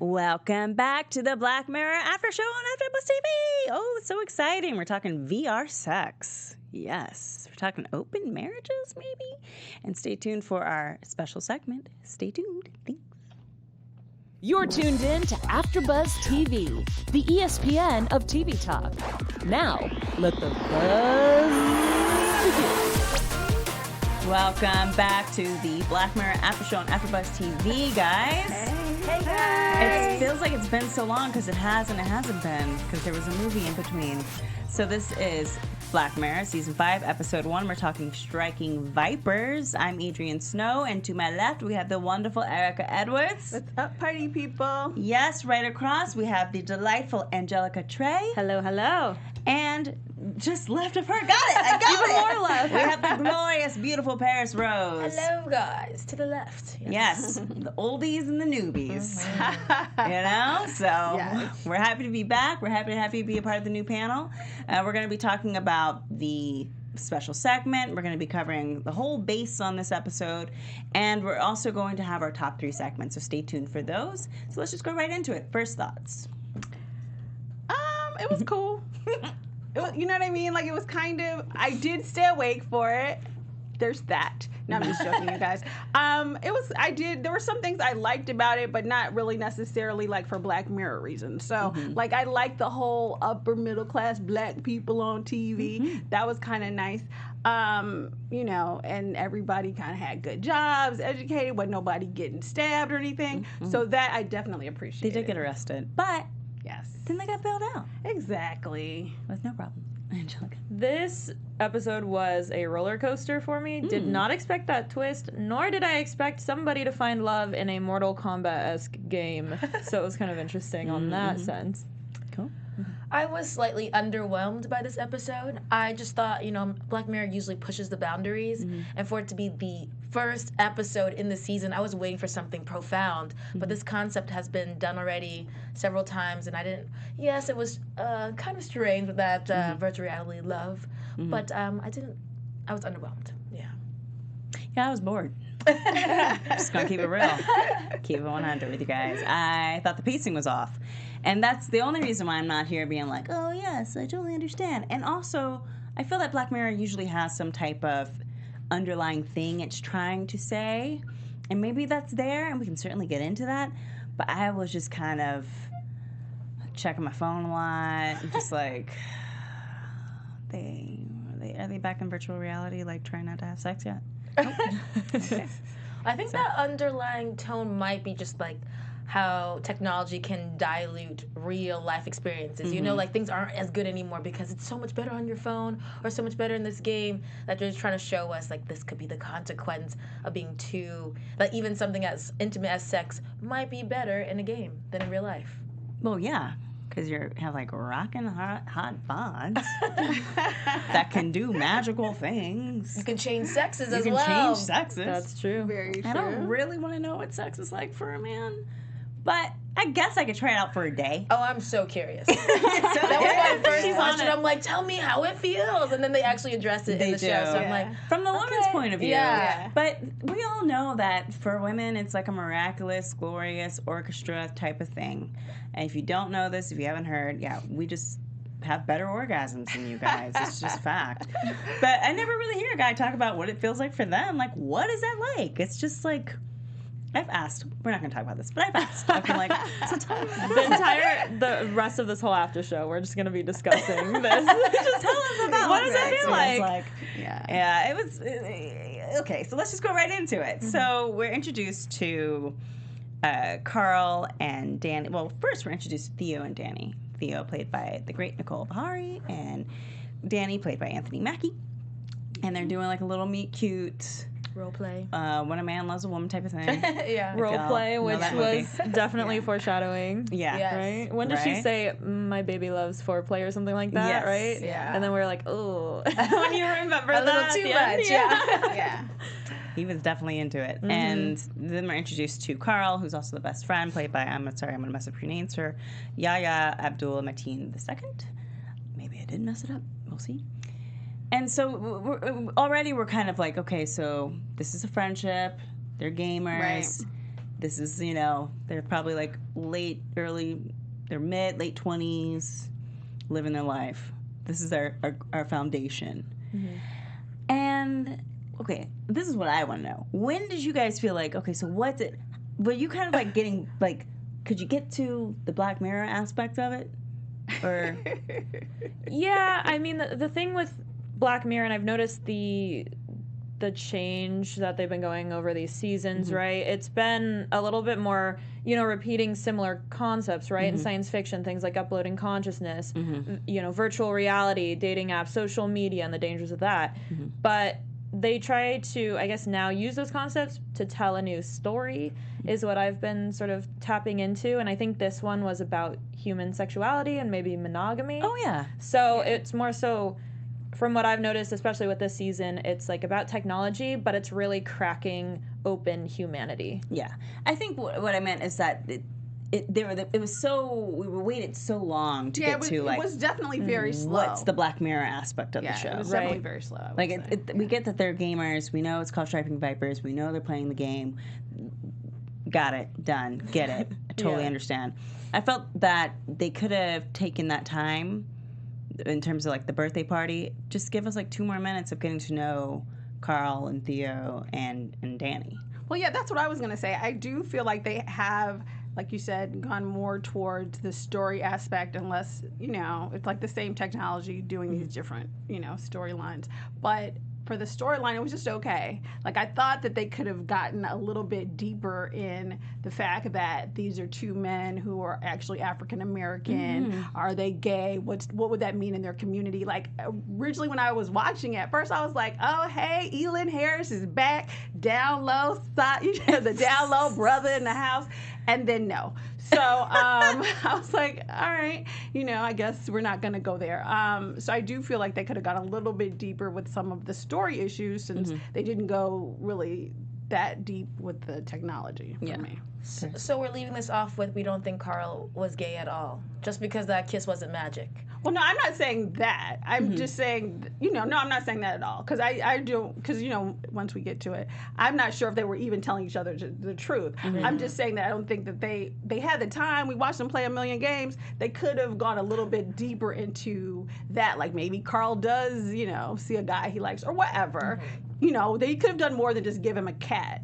Welcome back to the Black Mirror After Show on AfterBuzz TV. Oh, it's so exciting. We're talking VR sex. Yes. We're talking open marriages, maybe? And stay tuned for our special segment. Stay tuned. Thanks. You're tuned in to AfterBuzz TV, the ESPN of TV talk. Now, let the buzz begin. Welcome back to the Black Mirror After Show on AfterBuzz TV, guys. Hey guys. It feels like it's been so long because it hasn't been, because there was a movie in between. So this is Black Mirror, Season 5, Episode 1. We're talking Striking Vipers. I'm Adrian Snow, and to my left, we have the wonderful Erika Edwards. What's up, party people? Yes, right across, we have the delightful Angelica Trey. Hello, hello. And just left of her, got it, I got Even it. more left. We have the glorious, beautiful Parris Rose. Hello, guys. To the left. Yes, the oldies and the newbies. You know? So Yes. we're happy to be back. We're happy to have you be a part of the new panel. We're going to be talking about the special segment. We're going to be covering the whole base on this episode. And we're also going to have our top 3 segments. So stay tuned for those. So let's just go right into it. First thoughts. It was cool. You know what I mean? Like, it was kind of, I did stay awake for it. There's that. No, I'm just joking, you guys. There were some things I liked about it, but not really necessarily like for Black Mirror reasons. So, like, I liked the whole upper middle class Black people on TV. That was kind of nice. You know, and everybody kind of had good jobs, educated, but nobody getting stabbed or anything. So that I definitely They appreciated. did get arrested, but Yes. then they got bailed out Exactly. with no problem. Angelica. This episode was a roller coaster for me. Did not expect that twist, nor did I expect somebody to find love in a Mortal Kombat-esque game. So it was kind of interesting on that sense. Cool. I was slightly underwhelmed by this episode. I just thought, Black Mirror usually pushes the boundaries, and for it to be the first episode in the season, I was waiting for something profound. But this concept has been done already several times, and I didn't. Yes, it was kind of strange with that virtual reality love, but I didn't. I was underwhelmed. Yeah. Yeah, I was bored. Just gonna keep it real. Keep it 100 with you guys. I thought the pacing was off. And that's the only reason why I'm not here being like, oh, yes, I totally understand. And also, I feel that Black Mirror usually has some type of underlying thing it's trying to say. And maybe that's there, and we can certainly get into that. But I was just kind of checking my phone a lot. And just like, are they back in virtual reality, like trying not to have sex yet? I think that underlying tone might be just like how technology can dilute real life experiences. You know, like things aren't as good anymore because it's so much better on your phone or so much better in this game that they're just trying to show us like this could be the consequence of being too, like even something as intimate as sex might be better in a game than in real life. Well, yeah, because you have like rockin' hot bonds that can do magical things. You can change sexes You as can well. change sexes. That's true. Very true. I don't really want to know what sex is like for a man, but I guess I could try it out for a day. Oh, I'm so curious. That was my first question. I'm like, tell me how it feels. And then they actually address it in the show. So I'm like, From the woman's point of view. Yeah. But we all know that for women, it's like a miraculous, glorious orchestra type of thing. And if you don't know this, if you haven't heard, we just have better orgasms than you guys. It's just fact. But I never really hear a guy talk about what it feels like for them. Like, what is that like? It's just like, I've asked. We're not going to talk about this, but I've asked. I've been like, so tell me The rest of this whole after show, we're just going to be discussing this. Just tell us about What does it feel like? Yeah, it was okay. So let's just go right into it. So we're introduced to Carl and Danny. Well, first we're introduced to Theo and Danny. Theo played by the great Nicole Bahari, and Danny played by Anthony Mackie. And they're doing like a little meet cute role play. When a man loves a woman type of thing. Yeah. Role y'all play, know which that movie. was definitely foreshadowing. Yeah. Yes. Right? When did she Right? say, my baby loves foreplay or something like that, Yes. right? Yeah. And then we were like, oh. When you remember A little that. too yeah. much, Yeah. Yeah. He was definitely into it. And then we're introduced to Carl, who's also the best friend, played by, I'm going to mess up your name, sir, Yahya Abdul Mateen II. Maybe I did mess it up. We'll see. And so already we're kind of like, okay, so this is a friendship. They're gamers. Right. This is, they're probably like late 20s, living their life. This is our foundation. Mm-hmm. And, okay, this is what I want to know. When did you guys feel like, okay, so what's it? Were you kind of like getting, like, could you get to the Black Mirror aspect of it? Or Yeah, I mean, the thing with Black Mirror, and I've noticed the change that they've been going over these seasons, right? It's been a little bit more, repeating similar concepts, right? In science fiction, things like uploading consciousness, virtual reality, dating apps, social media, and the dangers of that. But they try to, I guess, now use those concepts to tell a new story, is what I've been sort of tapping into. And I think this one was about human sexuality and maybe monogamy. Oh, yeah. So it's more so, from what I've noticed, especially with this season, it's like about technology, but it's really cracking open humanity. Yeah. I think what I meant is that it was so, we were waited so long to get to, like, it was definitely very slow. What's the Black Mirror aspect of the show? It was definitely very slow. I would say. We get that they're gamers. We know it's called Striping Vipers. We know they're playing the game. Got it. Done. Get it. I totally understand. I felt that they could have taken that time in terms of, like, the birthday party. Just give us, like, 2 more minutes of getting to know Carl and Theo and Danny. Well, yeah, that's what I was going to say. I do feel like they have, like you said, gone more towards the story aspect, unless, it's like the same technology doing these different, storylines. But for the storyline, it was just okay. Like, I thought that they could have gotten a little bit deeper in the fact that these are 2 men who are actually African American. Are they gay? What would that mean in their community? Like, originally when I was watching it, at first I was like, oh, hey, Elin Harris is back, down low, the down low brother in the house. And then no. So I was like, all right, I guess we're not going to go there. So I do feel like they could have gone a little bit deeper with some of the story issues, since they didn't go really that deep with the technology for me. So we're leaving this off with, we don't think Carl was gay at all, just because that kiss wasn't magic. Well, no, I'm not saying that. I'm just saying, no, I'm not saying that at all. Because I do, because, once we get to it, I'm not sure if they were even telling each other the truth. I'm just saying that I don't think that they had the time. We watched them play a million games. They could have gone a little bit deeper into that. Like, maybe Carl does, see a guy he likes or whatever. They could have done more than just give him a cat.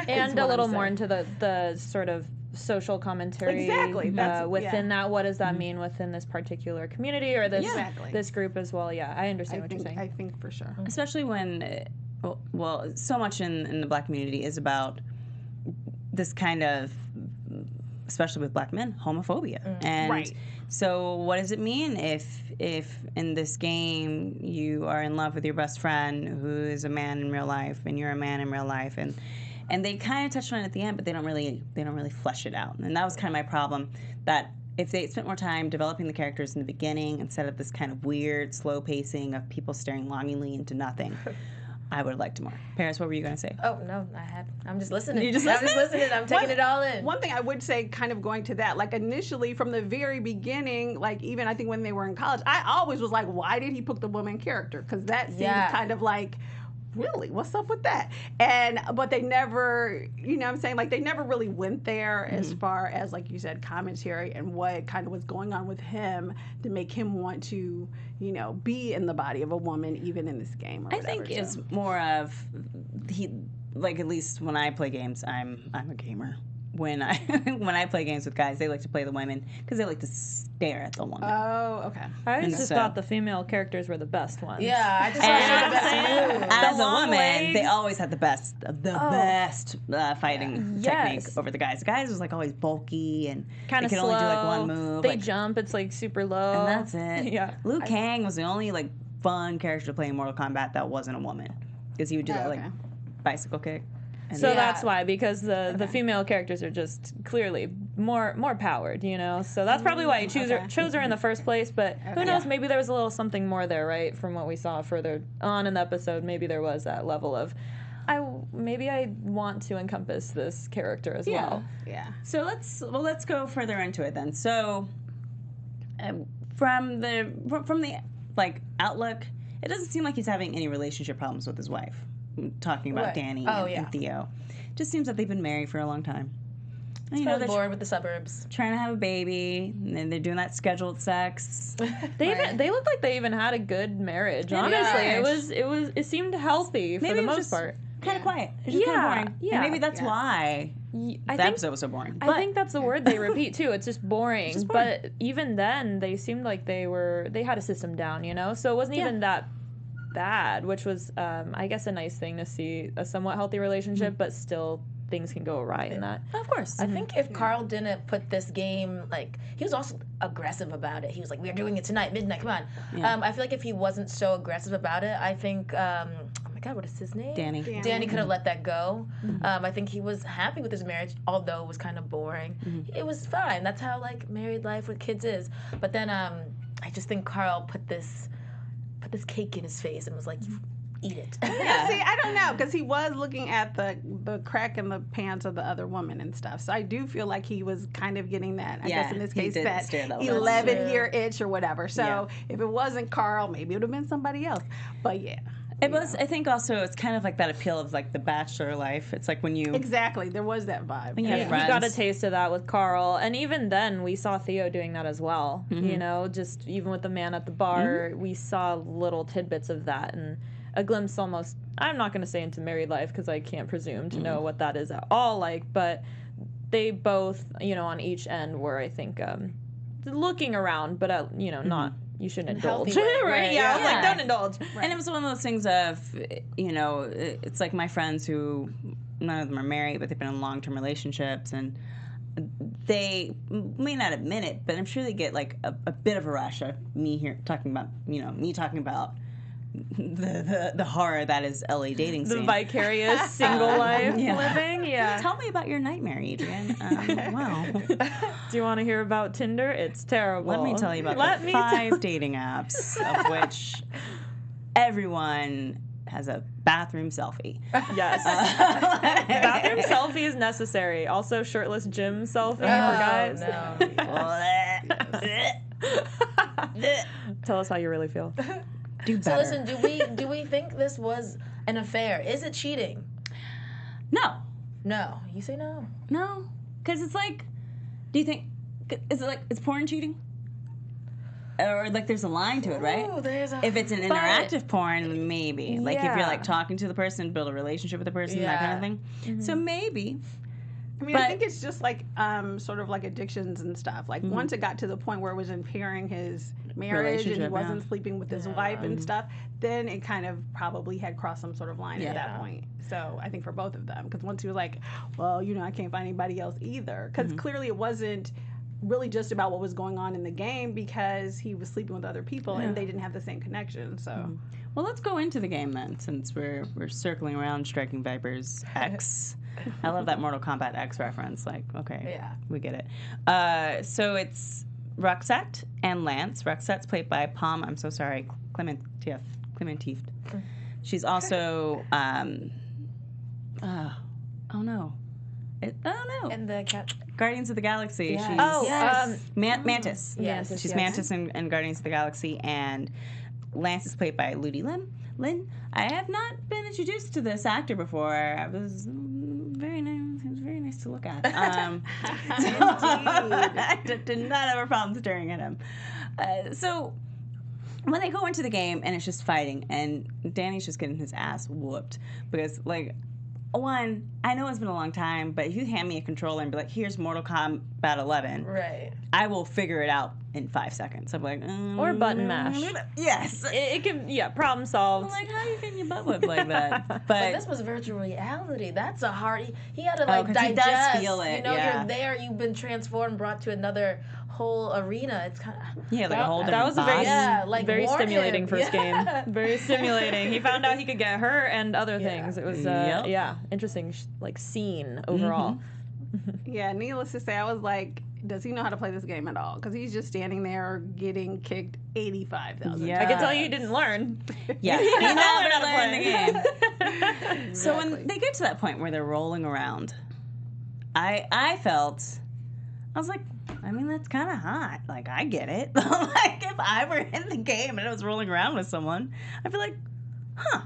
And a little more into the sort of social commentary exactly. Within that. What does that mean within this particular community or this this group as well? Yeah, I understand what you're saying. I think for sure. Especially when, so much in the Black community is about this kind of, especially with Black men, homophobia. And so what does it mean if in this game you are in love with your best friend who is a man in real life and you're a man in real life, and they kind of touched on it at the end, but they don't really flesh it out. And that was kind of my problem, that if they spent more time developing the characters in the beginning instead of this kind of weird, slow pacing of people staring longingly into nothing, I would have liked more. Parris, what were you going to say? Oh, no, I'm just listening. You're just listening. I'm taking it all in. One thing I would say, kind of going to that, like, initially from the very beginning, like, even I think when they were in college, I always was like, why did he pick the woman character? Because that seemed kind of like, really, what's up with that? But they never, what I'm saying, like, they never really went there as far as, like you said, commentary and what kind of was going on with him to make him want to, be in the body of a woman, even in this game. Or whatever, think it's more of at least when I play games, I'm a gamer. When I play games with guys, they like to play the women because they like to stare at the woman. Oh, okay. I just thought the female characters were the best ones. Yeah, I just thought they were the best moves. As a woman, they always had the best fighting technique over the guys. The guys was like always bulky and kind of could slow. only do like one move. They jump, it's like super low. And that's it. Yeah. Liu Kang was the only like fun character to play in Mortal Kombat that wasn't a woman, because he would do that like bicycle kick. So that's why, because the female characters are just clearly more powered, So that's probably why he chose her in the first place. But who knows? Maybe there was a little something more there, right? From what we saw further on in the episode, maybe there was that level of, I want to encompass this character as well. Yeah. So let's go further into it then. So from the like outlook, it doesn't seem like he's having any relationship problems with his wife. Talking about Danny and Theo. Just seems that they've been married for a long time. you know, Probably they're bored with the suburbs. trying to have a baby, and then they're doing that scheduled sex. They looked like they even had a good marriage. Maybe Honestly, marriage. it seemed healthy for the most part. Kind of quiet. It's just kind of boring. Yeah. And maybe that's why I the think episode was so boring. I think that's the word they repeat too. It's just boring. just boring. But even then, they seemed like they had a system down, you know. So it wasn't even that bad, which was, I guess, a nice thing to see a somewhat healthy relationship, but still things can go awry in that. Of course. I think if Carl didn't put this game, like, he was also aggressive about it. He was like, we're doing it tonight, midnight, come on. Yeah. I feel like if he wasn't so aggressive about it, I think, oh my God, what is his name? Danny. Danny could have let that go. I think he was happy with his marriage, although it was kind of boring. It was fine. That's how, like, married life with kids is. But then I just think Carl put this cake in his face and was like, eat it. Yeah, see, I don't know, because he was looking at the crack in the pants of the other woman and stuff. So I do feel like he was kind of getting that, I guess in this he case, did that stare that little 11-year itch or whatever. So Yeah. if it wasn't Carl, maybe it would have been somebody else. But yeah. It was. I think also it's kind of like that appeal of like the bachelor life. It's like when you Exactly. There was that vibe. When you have We got a friends. taste of that with Carl, and even then we saw Theo doing that as well. You know, just even with the man at the bar, we saw little tidbits of that and a glimpse almost. I'm not going to say into married life because I can't presume to know what that is at all like, but they both, you know, on each end were, I think, looking around, but you know, not. You shouldn't indulge, healthy way, right? right, Yeah, I was yeah. like, don't indulge. And it was one of those things of, you know, it's like my friends who, none of them are married, but they've been in long-term relationships, and they may not admit it, but I'm sure they get like a bit of a rush of me here talking about, you know, me talking about the horror that is LA dating The scene. vicarious single life Yeah. living, yeah. Tell me about your nightmare, Adrian. Wow. Do you want to hear about Tinder? It's terrible. Let me tell you about the 5 dating apps, of which everyone has a bathroom selfie. Yes. Bathroom selfie is necessary. Also, shirtless gym selfie for guys. Tell us how you really feel. Do So better. listen, do we think this was an affair? Is it cheating? No. No. You say no. No. Because it's like, do you think, is it like, is porn cheating? Or like there's a line to it, right? Ooh, there's a. If it's an interactive porn, maybe. Like if you're Yeah. like talking to the person, build a relationship with the person, that kind of thing. So maybe. I mean, But- I think it's just like sort of like addictions and stuff. Like once it got to the point where it was impairing his marriage and he Relationship, wasn't yeah. sleeping with his wife and stuff, then it kind of probably had crossed some sort of line at that point. So I think for both of them, because once he was like, well, you know, I can't find anybody else either, because clearly it wasn't really just about what was going on in the game, because he was sleeping with other people and they didn't have the same connection. So Well, let's go into the game then, since we're circling around Striking Vipers X. I love that Mortal Kombat X reference. Like, okay, we get it. So it's Roxette and Lance. Roxette's played by Palm. I'm so sorry, Clementif. She's also. Oh no. And the cat. Guardians of the Galaxy. Yes. She's Yes. Mantis. Yes. She's Mantis in Guardians of the Galaxy, and Lance is played by Ludi Lin. I have not been introduced to this actor before. I was very nice. He was very nice to look at. I did not have a problem staring at him. So when they go into the game and it's just fighting, and Danny's just getting his ass whooped because, like, one, I know it's been a long time, but if you hand me a controller and be like, here's Mortal Kombat 11, Right. I will figure it out in 5 seconds. I'm like, Or button mash. Yes. It can, problem solved. I'm like, how are you getting your butt whipped like that? But this was virtual reality. That's a hard. He had to 'cause like he does digest. feel it, You know, yeah. you're there. You've been transformed, brought to another whole arena. It's kind of. Yeah, like a whole different That was a very, boss. Yeah, like very warn stimulating him. first Yeah. game. Very stimulating. He found out he could get her and other things. It was, Yep. interesting, like, scene overall. yeah, needless to say, I was like, does he know how to play this game at all? Because he's just standing there getting kicked 85,000 Yeah. I can tell you didn't learn. Yeah, You he never never learned learned how the to game. So when they get to that point where they're rolling around, I felt, I was like, I mean, that's kind of hot. Like, I get it. Like, if I were in the game and I was rolling around with someone, I'd be like, I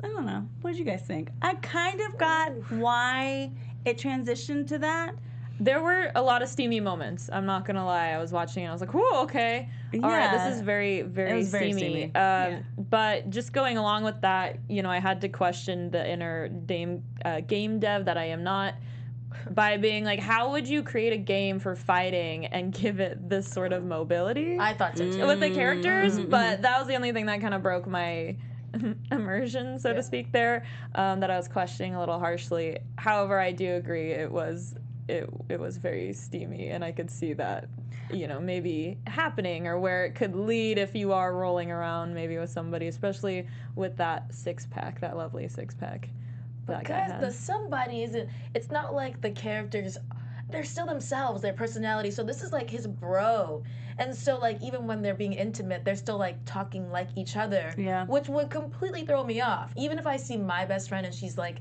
don't know. What did you guys think? I kind of got why it transitioned to that. There were a lot of steamy moments. I'm not gonna lie. I was watching and I was like, "Whoa, okay, all right, this is very, very It was very steamy." steamy. But just going along with that, I had to question the inner game dev that I am not, by being like, how would you create a game for fighting and give it this sort of mobility I thought so too. with the characters? But that was the only thing that kind of broke my immersion, so to speak, there, that I was questioning a little harshly. However, I do agree it was very steamy, and I could see that, maybe happening, or where it could lead if you are rolling around maybe with somebody, especially with that six-pack, that lovely six-pack. Because the somebody isn't, it's not like the characters, they're still themselves, their personality. So this is like his bro. And so like even when they're being intimate, they're still like talking like each other. Yeah. Which would completely throw me off. Even if I see my best friend and she's like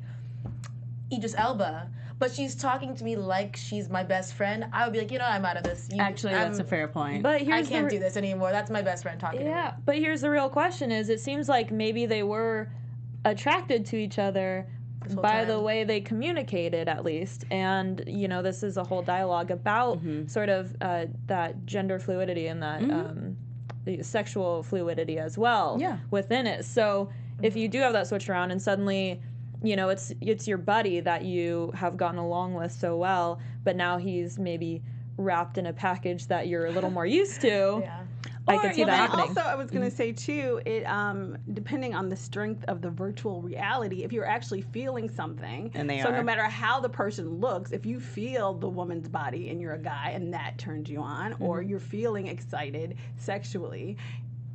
Idris Elba, but she's talking to me like she's my best friend, I would be like, I'm out of this. Actually, that's a fair point. But I can't do this anymore. That's my best friend talking to me. Yeah, but here's the real question: is it seems like maybe they were attracted to each other by the way they communicated, at least. And this is a whole dialogue about sort of that gender fluidity and that the sexual fluidity as well within it. So if you do have that switch around and suddenly it's your buddy that you have gotten along with so well, but now he's maybe wrapped in a package that you're a little more used to. I could see that happening. Also, I was going to say too, it depending on the strength of the virtual reality, if you're actually feeling something, And they so are. no matter how the person looks, if you feel the woman's body and you're a guy and that turns you on, or you're feeling excited sexually,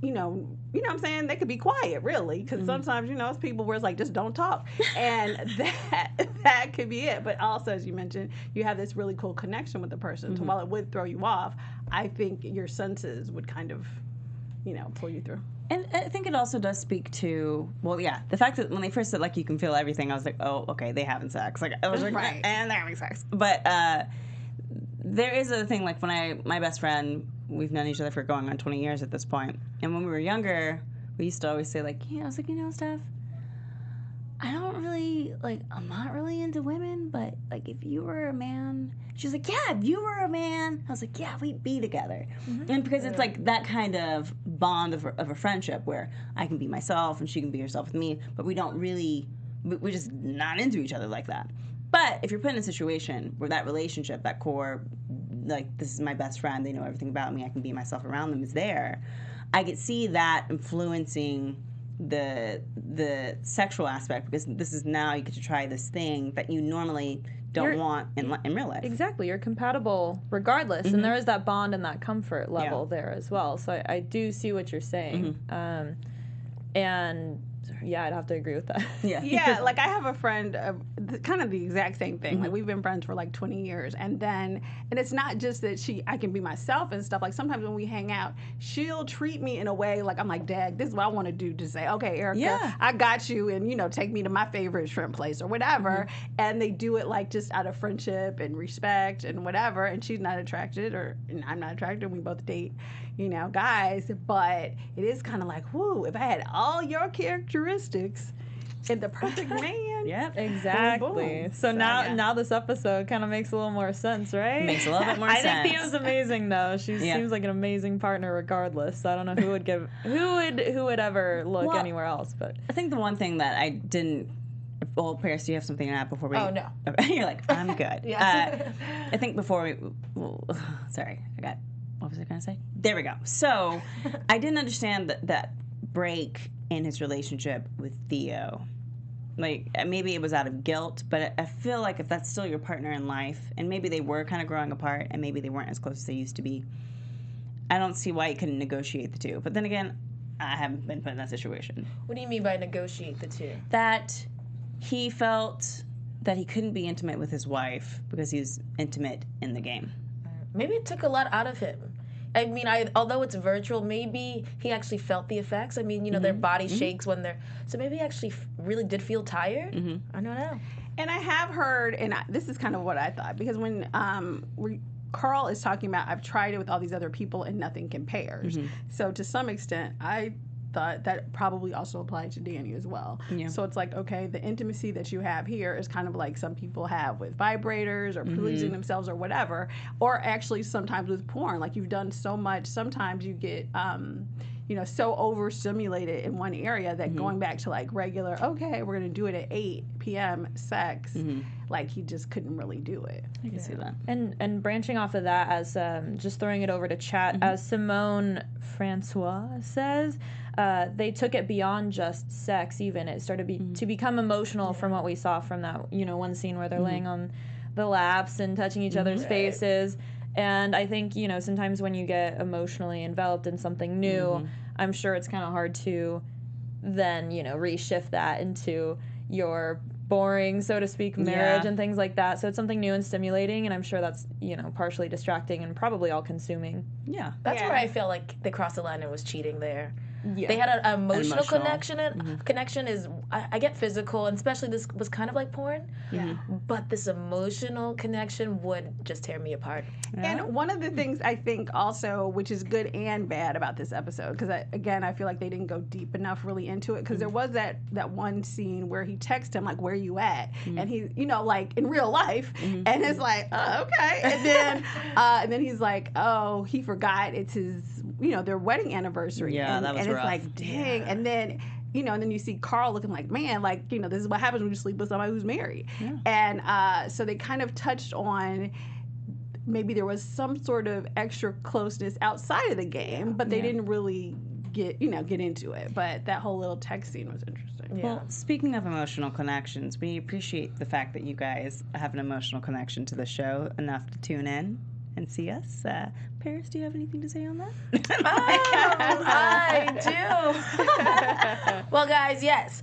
you know what I'm saying? They could be quiet, really, because sometimes, it's people where it's like, just don't talk. And that could be it. But also, as you mentioned, you have this really cool connection with the person. So while it would throw you off, I think your senses would kind of, pull you through. And I think it also does speak to, the fact that when they first said, like, you can feel everything, I was like, oh, okay, they having sex. Like, I was like, Right. And they're having sex. But there is a thing, like, when my best friend, we've known each other for going on 20 years at this point, and when we were younger, we used to always say, like, I was like, Steph, I don't really, like, I'm not really into women, but, like, if you were a man, she was like, yeah, if you were a man, I was like, yeah, we'd be together. And because it's, like, that kind of bond of a friendship where I can be myself and she can be herself with me, but we don't really, we're just not into each other like that. But if you're put in a situation where that relationship, that core, like, this is my best friend, they know everything about me, I can be myself around them, is there, I could see that influencing the sexual aspect, because this is now you get to try this thing that you normally don't want in real life. Exactly, you're compatible regardless, and there is that bond and that comfort level there as well. So I do see what you're saying, and I'd have to agree with that. Yeah, like I have a friend, kind of the exact same thing. Like we've been friends for like 20 years, and it's not just that I can be myself and stuff. Like sometimes when we hang out, she'll treat me in a way like I'm like, Dad, this is what I want to do. To say, okay, Erika, I got you, and take me to my favorite shrimp place or whatever. And they do it like just out of friendship and respect and whatever. And she's not attracted, and I'm not attracted. We both date, guys. But it is kind of like, whoo, if I had all your characteristics and the perfect man. Yep. Exactly. Boom. So now this episode kind of makes a little more sense, right? Makes a little bit more I sense. think Theo's amazing though. She seems like an amazing partner regardless. So I don't know who would ever look anywhere else, but I think the one thing that I didn't. Well, Parris, do you have something to add before we? Oh no. You're like, I'm good. Yeah. I think before we. Sorry, I got. What was I going to say? There we go. So, I didn't understand that break in his relationship with Theo. Like, maybe it was out of guilt, but I feel like if that's still your partner in life, and maybe they were kind of growing apart, and maybe they weren't as close as they used to be, I don't see why you couldn't negotiate the two. But then again, I haven't been put in that situation. What do you mean by negotiate the two? That he felt that he couldn't be intimate with his wife because he was intimate in the game. Maybe it took a lot out of him. I mean, although it's virtual, maybe he actually felt the effects. I mean, their body shakes when they're... So maybe he actually really did feel tired? I don't know. And I have heard, and this is kind of what I thought, because when Carl is talking about, I've tried it with all these other people and nothing compares. So to some extent, I thought that probably also applied to Danny as well. Yeah. So it's like, okay, the intimacy that you have here is kind of like some people have with vibrators or pleasing themselves or whatever, or actually sometimes with porn. Like you've done so much, sometimes you get, so overstimulated in one area that going back to like regular, okay, we're going to do it at 8 p.m. sex, like he just couldn't really do it. I can see that. And branching off of that, as just throwing it over to chat, as Simone Francois says, they took it beyond just sex. Even it started to become emotional from what we saw from that one scene where they're laying on the laps and touching each other's faces. And I think sometimes when you get emotionally enveloped in something new, I'm sure it's kind of hard to then reshift that into your boring, so to speak, marriage and things like that. So it's something new and stimulating, and I'm sure that's partially distracting and probably all consuming. Yeah, That's where I feel like they crossed the line and was cheating there. Yeah. They had an emotional connection. Connection is, I get physical, and especially this was kind of like porn. Yeah. But this emotional connection would just tear me apart. And one of the things I think also, which is good and bad about this episode, because I feel like they didn't go deep enough really into it, because there was that one scene where he texts him like, "Where you at?" And he, like in real life, and it's like, oh, okay, and then he's like, oh, he forgot it's his, their wedding anniversary. Yeah, and, that was and rough. it's like, dang, and then. And then you see Carl looking like, man, like, this is what happens when you sleep with somebody who's married. Yeah. And so they kind of touched on maybe there was some sort of extra closeness outside of the game, but they didn't really get into it. But that whole little text scene was interesting. Yeah. Well, speaking of emotional connections, we appreciate the fact that you guys have an emotional connection to the show enough to tune in and see us. Parris, do you have anything to say on that? I do. Well, guys, yes.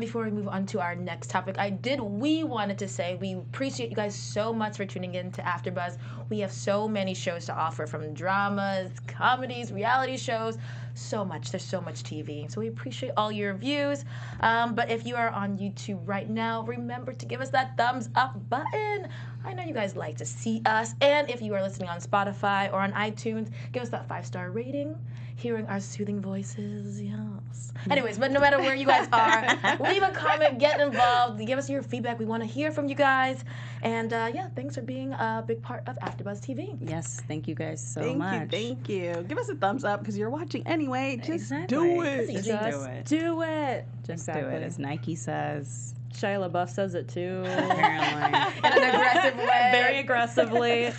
Before we move on to our next topic, we wanted to say we appreciate you guys so much for tuning in to AfterBuzz. We have so many shows to offer, from dramas, comedies, reality shows, so much. There's so much TV. So we appreciate all your views. But if you are on YouTube right now, remember to give us that thumbs up button. I know you guys like to see us. And if you are listening on Spotify or on iTunes, give us that 5-star rating. Hearing our soothing voices, yes. Anyways, but no matter where you guys are, leave a comment, get involved, give us your feedback. We want to hear from you guys. And thanks for being a big part of AfterBuzz TV. Yes, thank you guys so much. Thank you. Give us a thumbs up because you're watching anyway. Just Exactly. do it. Just Just do it. do it. Just do it, as Nike says. Shia LaBeouf says it too. Apparently. In an aggressive way. Very aggressively.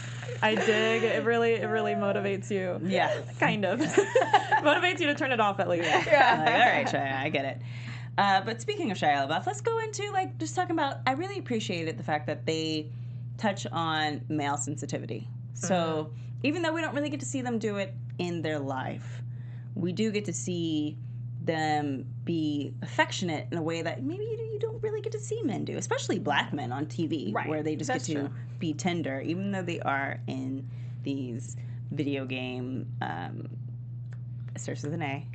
I dig. It really motivates you. Yeah. Kind of. Motivates you to turn it off at least. Yeah. Like, all right, Shia, I get it. But speaking of Shia LaBeouf, let's go into just talking about. I really appreciated the fact that they touch on male sensitivity. So even though we don't really get to see them do it in their life, we do get to see them be affectionate in a way that maybe you don't really get to see men do, especially black men on TV, Right. where they just That's get to true. be tender, even though they are in these video game. Starts with an A.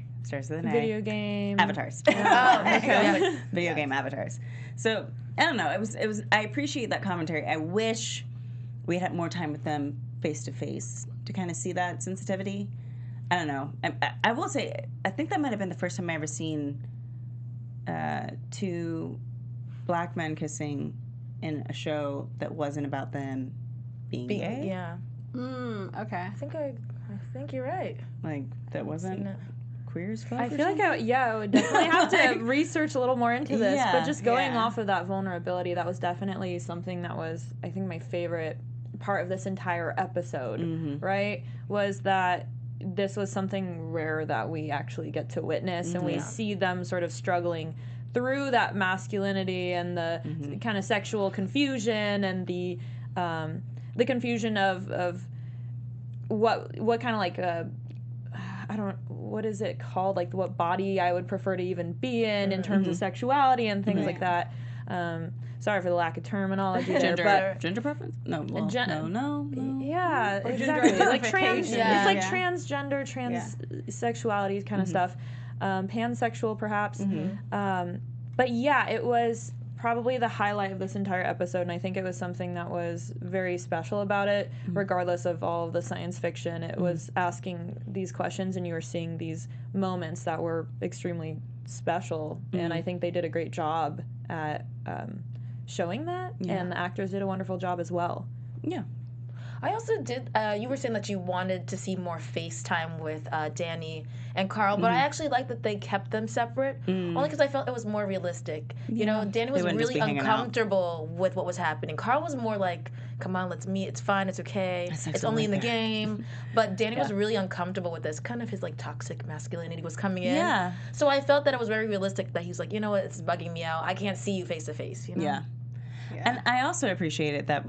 Video game. Avatars. okay. Video game avatars. So I don't know. It was. I appreciate that commentary. I wish we had more time with them face to face to kind of see that sensitivity. I don't know. I will say, I think that might have been the first time I ever seen two black men kissing in a show that wasn't about them being gay. Yeah. Okay. I think you're right. Like that wasn't queer as fuck. I or feel like something? I would definitely have to research a little more into this. Yeah, but just going yeah. off of that vulnerability, that was definitely something that was, I think, my favorite part of this entire episode, right? Was that this was something rare that we actually get to witness, and we see them sort of struggling through that masculinity and the kind of sexual confusion and the confusion of what kind of like what is it called, like what body I would prefer to even be in terms of sexuality and things like that. Sorry for the lack of terminology there, but gender preference? No, well, no. yeah, exactly. Like trans, Yeah. it's like transgender, transsexuality kind of stuff, pansexual perhaps. But yeah, it was probably the highlight of this entire episode, and I think it was something that was very special about it, regardless of all of the science fiction. It was asking these questions, and you were seeing these moments that were extremely special, and I think they did a great job at showing that, and the actors did a wonderful job as well. Yeah. I also did. You were saying that you wanted to see more FaceTime with Danny and Carl, but I actually like that they kept them separate, only because I felt it was more realistic. You know, Danny was wouldn't just really be hanging out. uncomfortable with what was happening. Carl was more like, "Come on, let's meet. It's fine. It's okay. It's only in the game." But Danny was really uncomfortable with this. Kind of his like toxic masculinity was coming in. Yeah. So I felt that it was very realistic that he was like, you know what, it's bugging me out. I can't see you face to face. You know? Yeah. And I also appreciated that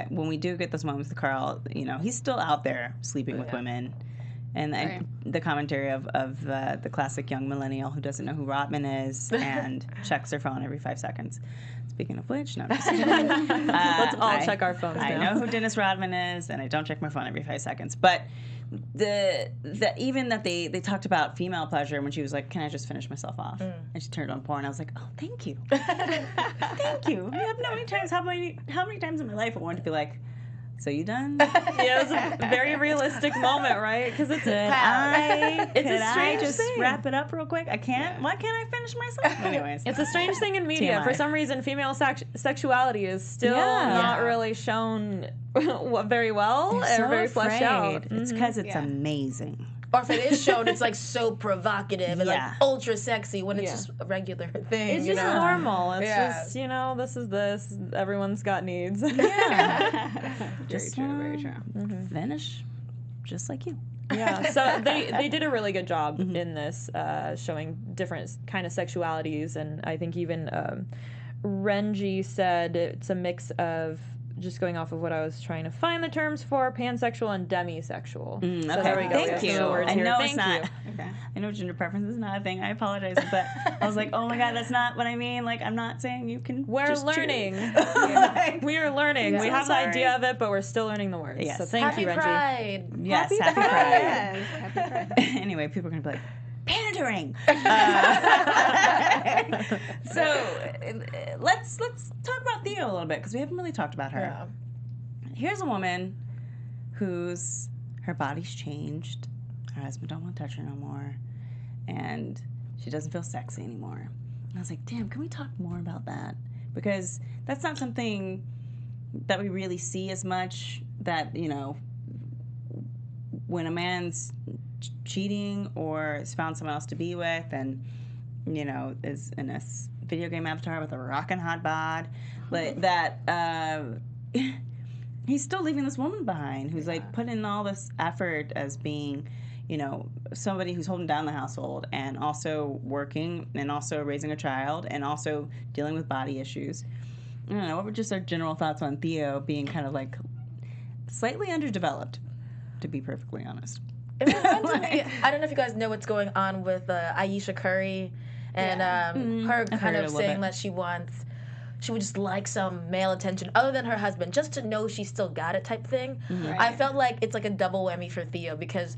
when we do get those moments with Carl, you know, he's still out there sleeping with women. And the commentary of the classic young millennial who doesn't know who Rodman is and checks their phone every 5 seconds. Speaking of which, no, I'm just kidding. Let's all check our phones I now. know who Dennis Rodman is, and I don't check my phone every 5 seconds. But even that they talked about female pleasure when she was like, "Can I just finish myself off?" And she turned on porn. I was like, "Oh, thank you, thank you." You have no many times. How many times in my life I wanted to be like, "So you done?" Yeah, it was a very realistic moment, right? Because it's Could I strange just thing. wrap it up real quick? I can't. Why can't I finish myself? Anyways, It's a strange thing in media. TMI. For some reason, female sexuality is still not really shown very well They're or so very fleshed out. afraid. It's because it's amazing. Or if it is shown, it's like so provocative and like Yeah. ultra sexy when it's just a regular thing. It's you just know? normal. It's Yeah. just, you know, this is this. Everyone's got needs. Yeah. Very true, very true. Finish just like you. Yeah, so they did a really good job in this, showing different kind of sexualities, and I think even Renji said it's a mix of, just going off of what I was trying to find the terms for, pansexual and demisexual. Okay, So there we go. We have thank some you. new words I here. know Thank it's not. you. Okay. I know gender preference is not a thing. I apologize, but I was like, oh my god, that's not what I mean. Like, I'm not saying you can. We're just choose. learning. Like, We are learning. Yeah, We so have sorry. the idea of it, but we're still learning the words. Yes. So thank Happy you, Renji. Pride. yes, happy Pride. Yes, happy Pride. Anyway, people are gonna be like, pandering. So let's talk about Theo a little bit because we haven't really talked about her. Yeah. Here's a woman whose her body's changed. Her husband don't want to touch her no more, and she doesn't feel sexy anymore. And I was like, damn, can we talk more about that? Because that's not something that we really see as much. That, you know, when a man's cheating or has found someone else to be with, and, you know, is in a video game avatar with a rockin' hot bod, like that. He's still leaving this woman behind who's like putting in all this effort as being, you know, somebody who's holding down the household and also working and also raising a child and also dealing with body issues. I don't know, what were just our general thoughts on Theo being kind of like slightly underdeveloped, to be perfectly honest? It reminds me, I don't know if you guys know what's going on with Aisha Curry and her I've kind heard of a little saying bit. that she would just like some male attention other than her husband, just to know she still got it type thing. Right. I felt like it's like a double whammy for Theo because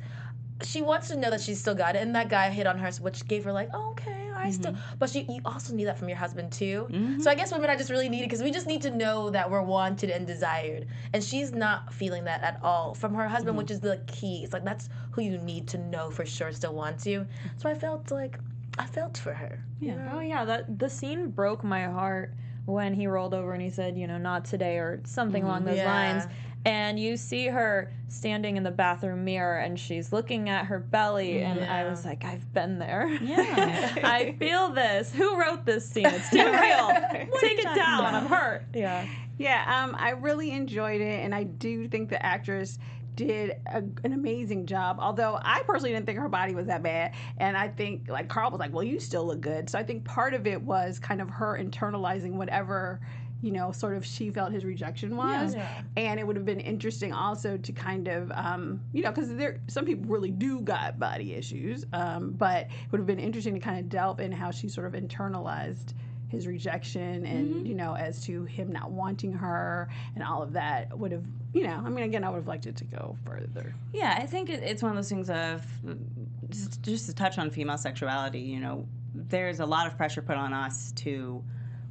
she wants to know that she's still got it, and that guy hit on her, which gave her like, oh, okay, I still. But you also need that from your husband too. So I guess women are just really needed because we just need to know that we're wanted and desired, and she's not feeling that at all from her husband, which is the key. It's like that's who you need to know for sure still wants you. So I felt for her. Yeah. Oh yeah, the scene broke my heart when he rolled over and he said, you know, not today or something along those lines. And you see her standing in the bathroom mirror and she's looking at her belly and I was like, I've been there. Yeah. I feel this. Who wrote this scene? It's too real. Take it down. I'm hurt. Yeah. Yeah, I really enjoyed it, and I do think the actress did an amazing job. Although I personally didn't think her body was that bad, and I think like Carl was like, "Well, you still look good." So I think part of it was kind of her internalizing whatever, you know, sort of she felt his rejection was, and it would have been interesting also to kind of, you know, because some people really do got body issues, but it would have been interesting to kind of delve in how she sort of internalized his rejection and, you know, as to him not wanting her and all of that would have, you know, I mean, again, I would have liked it to go further. Yeah, I think it's one of those things of, just to touch on female sexuality, you know, there's a lot of pressure put on us to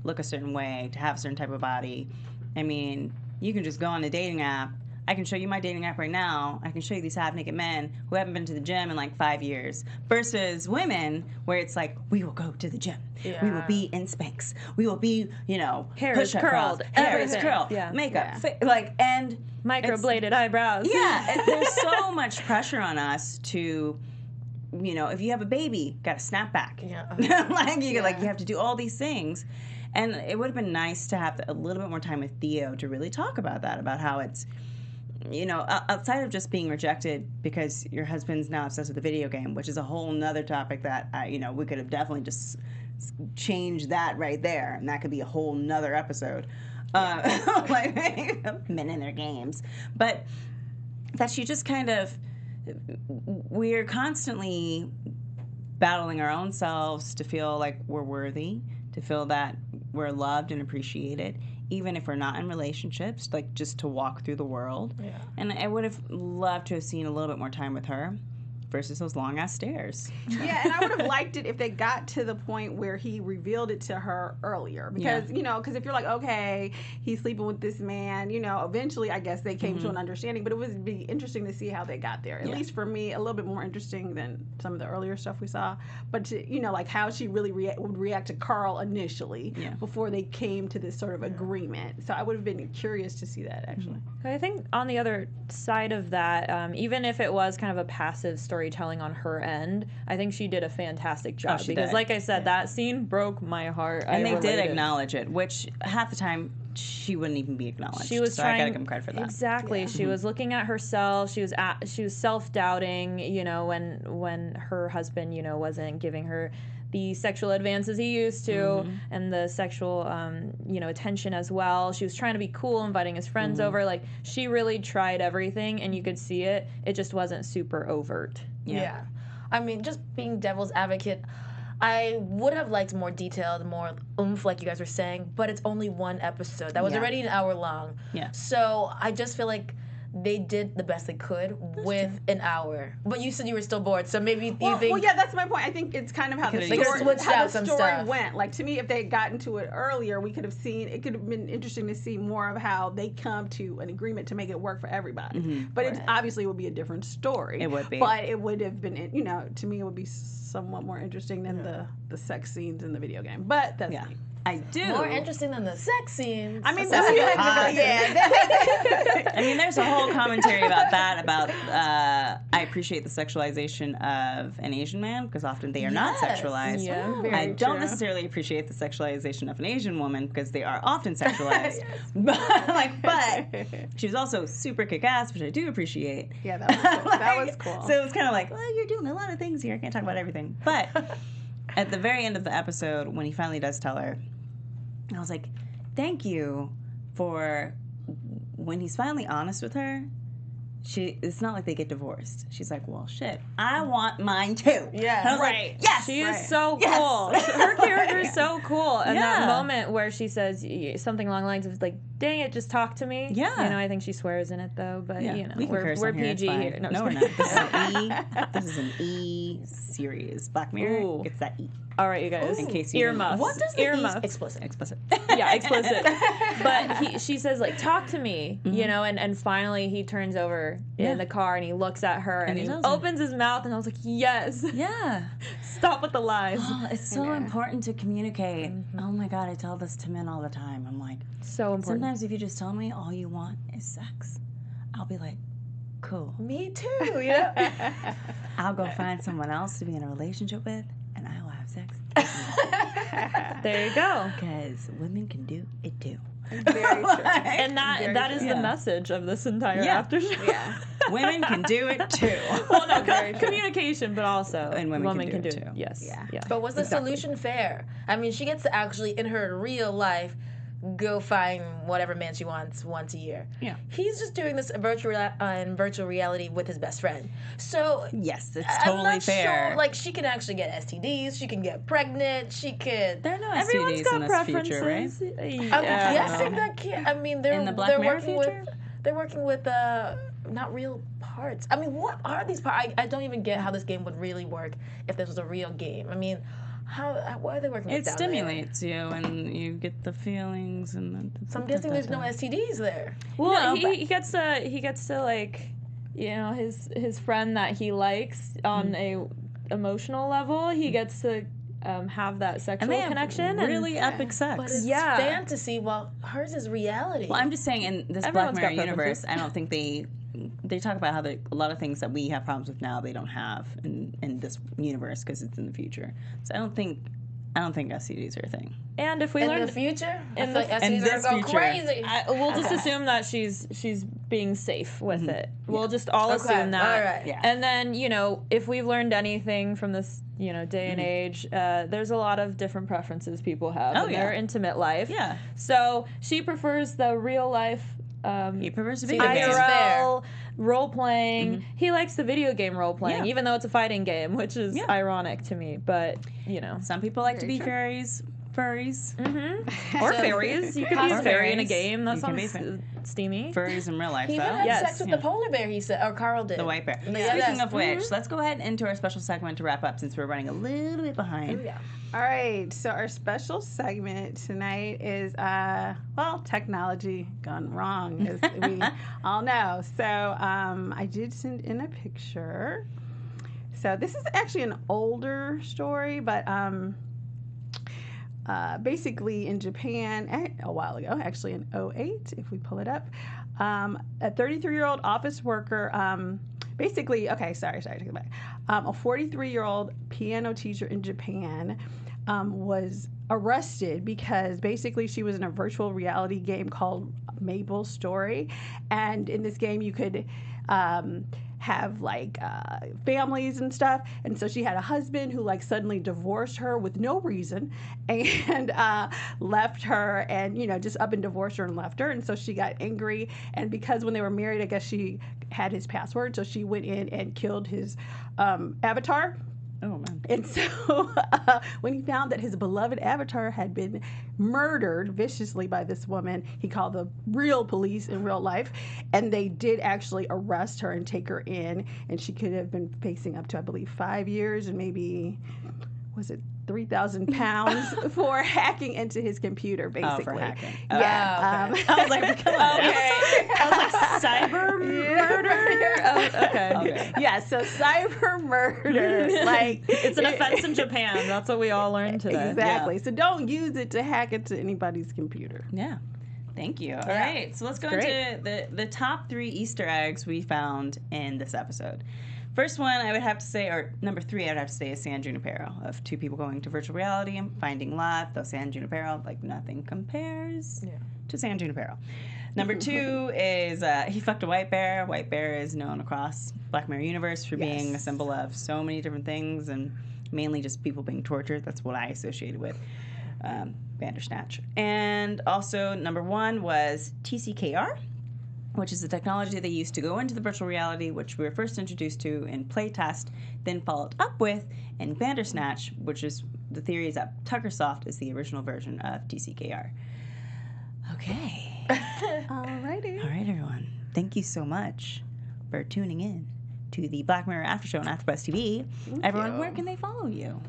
look a certain way, to have a certain type of body. I mean, you can just go on a dating app. I can show you my dating app right now. I can show you these half-naked men who haven't been to the gym in like 5 years. Versus women, where it's like, we will go to the gym. Yeah. We will be in Spanx. We will be, Hair is push-up curled, bras. Hair is everything. curled. Yeah. Makeup. Yeah. And Microbladed eyebrows. yeah, there's so much pressure on us to, if you have a baby, got to snap back. Yeah. you have to do all these things. And it would have been nice to have a little bit more time with Theo to really talk about that, about how it's, outside of just being rejected because your husband's now obsessed with the video game, which is a whole nother topic that, we could have definitely just changed that right there. And that could be a whole nother episode. Like men in their games. But that she just kind of, we're constantly battling our own selves to feel like we're worthy, to feel that we're loved and appreciated, even if we're not in relationships, like just to walk through the world. Yeah. And I would have loved to have seen a little bit more time with her versus those long ass stairs. Yeah, and I would have liked it if they got to the point where he revealed it to her earlier. Because, because if you're like, okay, he's sleeping with this man, eventually I guess they came to an understanding. But it would be interesting to see how they got there. At least for me, a little bit more interesting than some of the earlier stuff we saw. But, to, like how she really would react to Carl initially before they came to this sort of agreement. So I would have been curious to see that, actually. I think on the other side of that, even if it was kind of a passive storytelling on her end, I think she did a fantastic job. She because did. like I said, that scene broke my heart. And they did acknowledge it, which half the time she wouldn't even be acknowledged. She was so trying, I gotta give him credit for that. Exactly. She was looking at herself. She was self-doubting, when her husband, wasn't giving her the sexual advances he used to, and the sexual, attention as well. She was trying to be cool, inviting his friends over. Like, she really tried everything, and you could see it. It just wasn't super overt. Yeah. I mean, just being devil's advocate, I would have liked more detailed, more oomph, like you guys were saying, but it's only one episode. That was already an hour long. Yeah. So I just feel like they did the best they could with an hour. But you said you were still bored, so maybe you think... Well, yeah, that's my point. I think it's kind of how the story went. Like, to me, if they had gotten to it earlier, we could have seen... It could have been interesting to see more of how they come to an agreement to make it work for everybody. But it obviously would be a different story. It would be. But it would have been, to me, it would be somewhat more interesting than the sex scenes in the video game. But that's me. I do. More interesting than the sex scenes. I mean, I mean, there's a whole commentary about that, about I appreciate the sexualization of an Asian man, because often they are not sexualized. Yeah. I don't necessarily appreciate the sexualization of an Asian woman, because they are often sexualized. But she was also super kick-ass, which I do appreciate. Yeah, that was cool. That was cool. So it was kind of like, well, you're doing a lot of things here. I can't talk about everything. But at the very end of the episode, when he finally does tell her, I was like, thank you for when he's finally honest with her. It's not like they get divorced. She's like, well, shit, I want mine too. Yeah, and I was right. Like, yes, She is so cool. Her character is so cool. And that moment where she says something along the lines of like, dang it, just talk to me. Yeah. I think she swears in it though, but we can curse we're on here, PG it's fine. here. No, we're not. This is an E series. Black Mirror Ooh. gets that E. All right, you guys. In case you didn't know. Earmuffs. What does the Earmuffs. explicit? Explicit. Yeah, explicit. But she says like, talk to me, and finally he turns over in the car and he looks at her and he opens his mouth and I was like, yes. Yeah. Stop with the lies. Oh, it's so important to communicate. Oh my God, I tell this to men all the time. I'm like, So important. sometimes if you just tell me all you want is sex, I'll be like, cool. Me too, yeah. I'll go find someone else to be in a relationship with, and I will have sex. There you go. Because women can do it too. Very true. And that is the message of this entire after show. Yeah. Women can do it too. Well, no, communication, but also And women can do it it. too. Yes. Yeah. But was the solution fair? I mean, she gets to actually, in her real life, go find whatever man she wants once a year. Yeah. He's just doing this in virtual reality with his best friend. So Yes, it's I'm totally not fair. sure. Like, she can actually get STDs. She can get pregnant. She could. There are no Everyone's STDs got in this preferences. future, right? I'm Yeah. guessing that can't. I mean, they're In the Black they're Mirror working future? with. They're working with not real parts. I mean, what are these parts? I don't even get how this game would really work if this was a real game. I mean, Why are they working It down stimulates you, and you get the feelings, and there? So I'm guessing there's no STDs there. Well, No, he gets to like, you know, his friend that he likes on a emotional level. He gets to have that sexual and they have connection. really epic sex. But it's Yeah. fantasy, while hers is reality. Well, I'm just saying, in this Everyone's Black got Mirror universe, preferences. I don't think they talk about how a lot of things that we have problems with now they don't have in this universe because it's in the future. So I don't think STDs are a thing. And if we in learn the future, I in feel the- like in STDs this are going future. crazy. we'll just assume that she's being safe with it. We'll just all assume that. All right. Yeah. And then, you know, if we've learned anything from this, you know, day and age, there's a lot of different preferences people have in their intimate life. Yeah. So she prefers the real life He prefers video games. IRL role playing. He likes the video game role playing, Yeah. even though it's a fighting game, which is Yeah. ironic to me. But, you know. Some people like to be Very furries. Or fairies. You could be a Or fairy in a fairies. game. That You can be sounds steamy. Furries in real life, He even though. had Yes, sex with the polar bear, he said, or Carl did. The white bear. Yeah. Speaking of which, let's go ahead into our special segment to wrap up since we're running a little bit behind. Yeah. All right, so our special segment tonight is, technology gone wrong, as we all know. So I did send in a picture. So this is actually an older story, but basically in Japan, a while ago, actually in 2008, if we pull it up, a 33-year-old office worker, a 43-year-old piano teacher in Japan was arrested because basically she was in a virtual reality game called Mabel's Story, and in this game you could have like families and stuff, and so she had a husband who like suddenly divorced her with no reason and left her, and just up and divorced her and left her, and so she got angry, and because when they were married I guess she had his password, so she went in and killed his avatar. Oh, man. And so when he found that his beloved avatar had been murdered viciously by this woman, he called the real police in real life, and they did actually arrest her and take her in, and she could have been facing up to, I believe, 5 years and maybe, was it 3,000 pounds for hacking into his computer, basically. for hacking. Yeah. Okay. I was like, come on. I was like, cyber murder? Oh, okay. Okay. Yeah, so cyber murder, like It's an offense in Japan. That's what we all learned today. Exactly. So don't use it to hack into anybody's computer. Yeah. Thank you. All right. So let's go into the top 3 Easter eggs we found in this episode. First one I would have to say, or number 3 I would have to say, is San Junipero, of 2 people going to virtual reality and finding love. Though San Junipero, like nothing compares to San Junipero. Number 2 is he fucked a white bear. White bear is known across Black Mirror universe for being a symbol of so many different things, and mainly just people being tortured. That's what I associated with Bandersnatch. And also number 1 was TCKR, which is the technology they used to go into the virtual reality, which we were first introduced to in Playtest, then followed up with in Bandersnatch, which is the theory is that Tuckersoft is the original version of TCKR. Okay. Alrighty. All right, everyone. Thank you so much for tuning in to the Black Mirror After Show on AfterBuzz TV. Everyone, where can they follow you?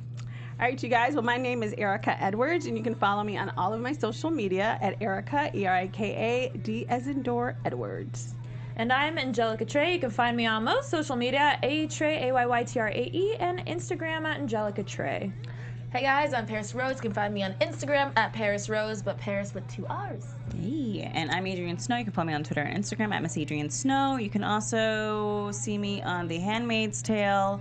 All right, you guys. Well, my name is Erika Edwards, and you can follow me on all of my social media at Erika, Erika, D as in door, Edwards. And I'm Angelica Trey. You can find me on most social media, Trey, AYYTRAE, and Instagram at Angelica Trey. Hey guys, I'm Parris Rose. You can find me on Instagram at Parris Rose, but Parris with 2 R's. Hey, and I'm Adrian Snow. You can follow me on Twitter and Instagram at Miss Adrian Snow. You can also see me on The Handmaid's Tale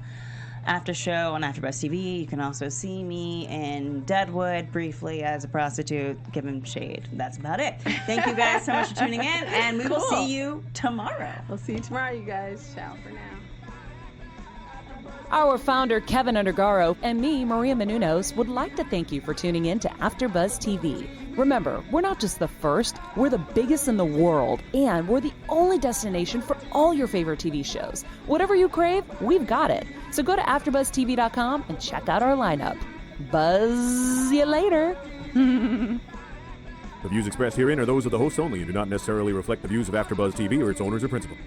after show on AfterBuzz TV. You can also see me in Deadwood briefly as a prostitute, giving shade. That's about it. Thank you guys so much for tuning in, and we will see you tomorrow. We'll see you tomorrow, you guys. Ciao for now. Our founder, Kevin Undergaro, and me, Maria Menounos, would like to thank you for tuning in to AfterBuzz TV. Remember, we're not just the first, we're the biggest in the world, and we're the only destination for all your favorite TV shows. Whatever you crave, we've got it. So go to AfterBuzzTV.com and check out our lineup. Buzz you later. The views expressed herein are those of the hosts only and do not necessarily reflect the views of AfterBuzz TV or its owners or principals.